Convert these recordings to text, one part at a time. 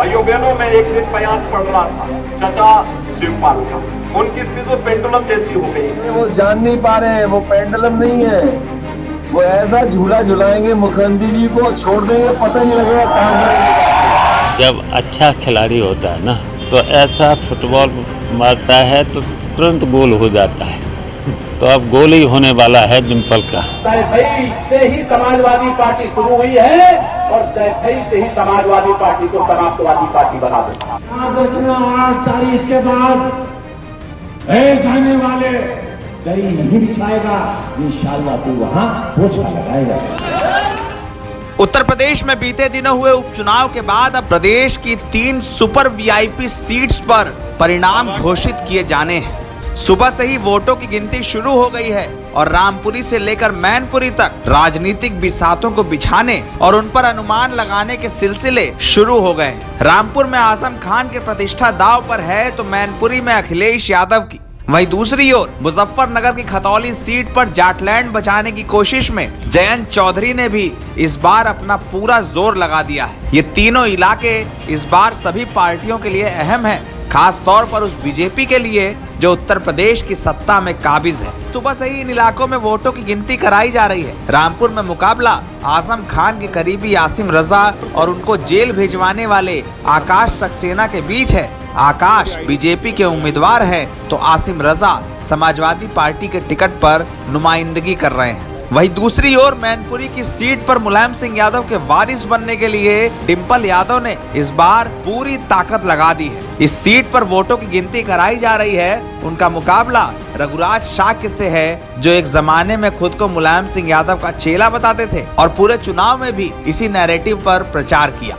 भाइयों बहनों, मैं एक दिन बयान पढ़ रहा था चाचा शिवपाल का, उनकी स्थिति तो पेंडुलम जैसी हो गई। वो जान नहीं पा रहे हैं, वो पेंडुलम नहीं है, वो ऐसा झूला झुलाएंगे मुख्यमंत्री जी को, छोड़ देंगे पता नहीं लगेगा कहाँ। जब अच्छा खिलाड़ी होता है ना तो ऐसा फुटबॉल मारता है तो तुरंत गोल हो जाता है, तो अब गोल ही होने वाला है डिम्पल का। जैथई से ही समाजवादी पार्टी शुरू हुई है और जैथई से ही समाजवादी पार्टी को समाजवादी पार्टी बना देगा। 8 तारीख के बाद आने वाले दरी नहीं बिछाएगा, इंशाल्लाह तू वहां पोछा लगाएगा। उत्तर प्रदेश में बीते दिनों हुए उपचुनाव के बाद अब प्रदेश की 3 सुपर वीआईपी सीट्स पर परिणाम घोषित किए जाने हैं। सुबह से ही वोटों की गिनती शुरू हो गई है और रामपुरी से लेकर मैनपुरी तक राजनीतिक बिसातों को बिछाने और उन पर अनुमान लगाने के सिलसिले शुरू हो गए हैं। रामपुर में आजम खान की प्रतिष्ठा दांव पर है तो मैनपुरी में अखिलेश यादव की। वहीं दूसरी ओर मुजफ्फरनगर की खतौली सीट पर जाटलैंड बचाने की कोशिश में जयंत चौधरी ने भी इस बार अपना पूरा जोर लगा दिया है। ये तीनों इलाके इस बार सभी पार्टियों के लिए अहम है, खास तौर पर उस बीजेपी के लिए जो उत्तर प्रदेश की सत्ता में काबिज है। सुबह से ही इन इलाकों में वोटों की गिनती कराई जा रही है। रामपुर में मुकाबला आजम खान के करीबी आसिम रजा और उनको जेल भेजवाने वाले आकाश सक्सेना के बीच है। आकाश बीजेपी के उम्मीदवार है तो आसिम रजा समाजवादी पार्टी के टिकट पर नुमाइंदगी कर रहे हैं। वहीं दूसरी ओर मैनपुरी की सीट पर मुलायम सिंह यादव के वारिस बनने के लिए डिम्पल यादव ने इस बार पूरी ताकत लगा दी है। इस सीट पर वोटों की गिनती कराई जा रही है। उनका मुकाबला रघुराज शाक्य से है जो एक जमाने में खुद को मुलायम सिंह यादव का चेला बताते थे और पूरे चुनाव में भी इसी नैरेटिव पर प्रचार किया।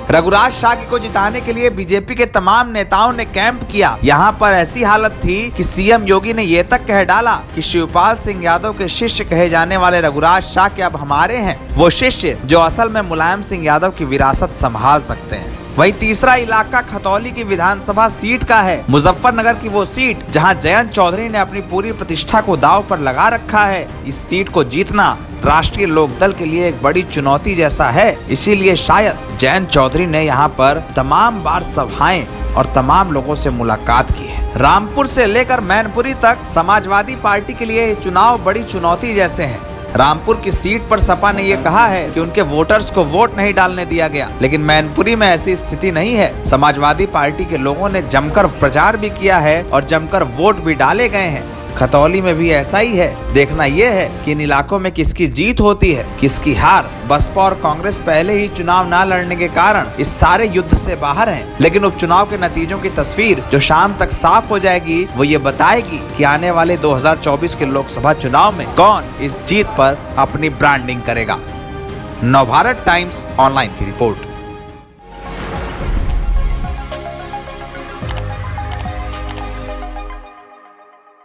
रघुराज शाक्य को जिताने के लिए बीजेपी के तमाम नेताओं ने कैंप किया। यहाँ पर ऐसी हालत थी कि सीएम योगी ने ये तक कह डाला कि शिवपाल सिंह यादव के शिष्य कहे जाने वाले रघुराज शाक्य अब हमारे हैं, वो शिष्य जो असल में मुलायम सिंह यादव की विरासत संभाल सकते हैं। वहीं तीसरा इलाका खतौली की विधानसभा सीट का है। मुजफ्फरनगर की वो सीट जहां जयंत चौधरी ने अपनी पूरी प्रतिष्ठा को दांव पर लगा रखा है। इस सीट को जीतना राष्ट्रीय लोकदल के लिए एक बड़ी चुनौती जैसा है, इसीलिए शायद जयंत चौधरी ने यहाँ पर तमाम बार सभाएं और तमाम लोगों से मुलाकात की है। रामपुर से लेकर मैनपुरी तक समाजवादी पार्टी के लिए ये चुनाव बड़ी चुनौती जैसे हैं। रामपुर की सीट पर सपा ने ये कहा है कि उनके वोटर्स को वोट नहीं डालने दिया गया, लेकिन मैनपुरी में ऐसी स्थिति नहीं है। समाजवादी पार्टी के लोगों ने जमकर प्रचार भी किया है और जमकर वोट भी डाले गए हैं। खतौली में भी ऐसा ही है। देखना यह है कि इन इलाकों में किसकी जीत होती है, किसकी हार। बसपा और कांग्रेस पहले ही चुनाव न लड़ने के कारण इस सारे युद्ध से बाहर हैं, लेकिन उपचुनाव के नतीजों की तस्वीर जो शाम तक साफ हो जाएगी वो ये बताएगी कि आने वाले 2024 के लोकसभा चुनाव में कौन इस जीत पर अपनी ब्रांडिंग करेगा। नवभारत टाइम्स ऑनलाइन की रिपोर्ट।